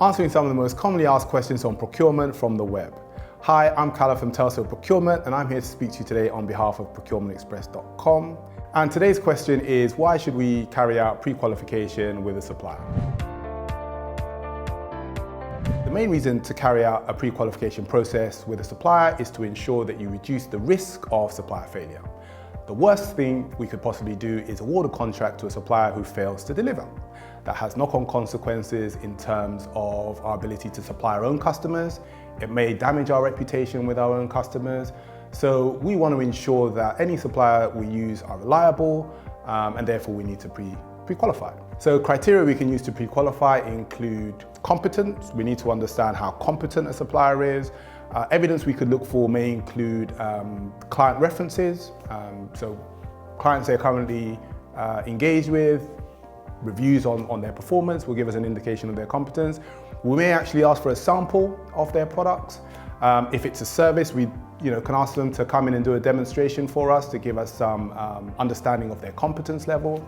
Answering some of the most commonly asked questions on procurement from the web. Hi, I'm Callum from Telso Procurement, and I'm here to speak to you today on behalf of procurementexpress.com. And today's question is, why should we carry out pre-qualification with a supplier? The main reason to carry out a pre-qualification process with a supplier is to ensure that you reduce the risk of supplier failure. The worst thing we could possibly do is award a contract to a supplier who fails to deliver. That has knock-on consequences in terms of our ability to supply our own customers. It may damage our reputation with our own customers. So we want to ensure that any supplier we use are reliable, and therefore we need to pre-qualify. So criteria we can use to pre-qualify include competence. We need to understand how competent a supplier is. Evidence we could look for may include client references. So clients they're currently engaged with, reviews on their performance will give us an indication of their competence. We may actually ask for a sample of their products. If it's a service, we can ask them to come in and do a demonstration for us to give us some understanding of their competence level.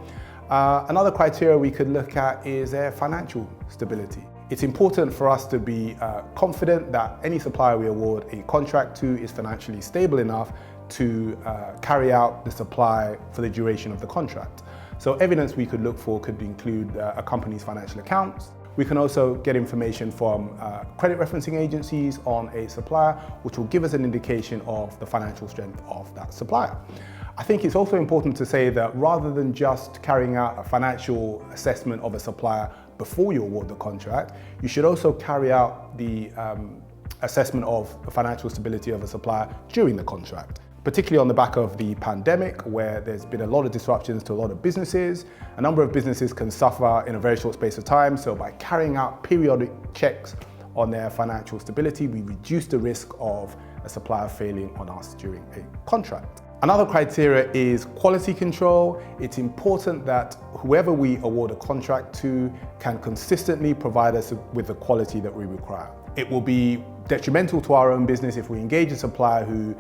Another criteria we could look at is their financial stability. It's important for us to be confident that any supplier we award a contract to is financially stable enough to carry out the supply for the duration of the contract. So evidence we could look for could include a company's financial accounts. We can also get information from credit referencing agencies on a supplier, which will give us an indication of the financial strength of that supplier. I think it's also important to say that rather than just carrying out a financial assessment of a supplier before you award the contract, you should also carry out the assessment of the financial stability of a supplier during the contract. Particularly on the back of the pandemic, where there's been a lot of disruptions to a lot of businesses. A number of businesses can suffer in a very short space of time, so by carrying out periodic checks on their financial stability, we reduce the risk of a supplier failing on us during a contract. Another criteria is quality control. It's important that whoever we award a contract to can consistently provide us with the quality that we require. It will be detrimental to our own business if we engage a supplier who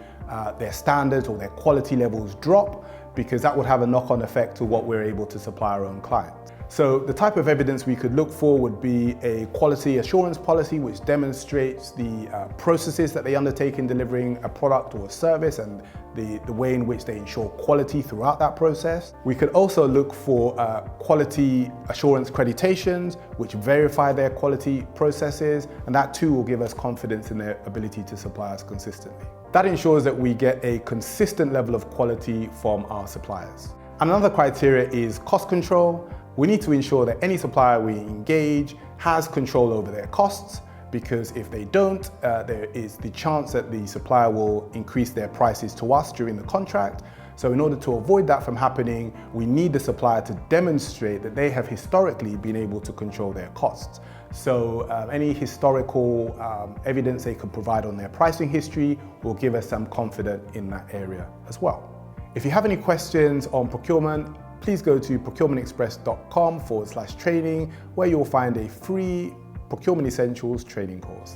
their standards or their quality levels drop, because that would have a knock-on effect to what we're able to supply our own clients. So the type of evidence we could look for would be a quality assurance policy which demonstrates the processes that they undertake in delivering a product or a service and the way in which they ensure quality throughout that process. We could also look for quality assurance accreditations which verify their quality processes, and that too will give us confidence in their ability to supply us consistently. That ensures that we get a consistent level of quality from our suppliers. Another criteria is cost control. We need to ensure that any supplier we engage has control over their costs, because if they don't, there is the chance that the supplier will increase their prices to us during the contract. So in order to avoid that from happening, we need the supplier to demonstrate that they have historically been able to control their costs. So any historical evidence they could provide on their pricing history will give us some confidence in that area as well. If you have any questions on procurement, please go to procurementexpress.com/training, where you'll find a free Procurement Essentials training course.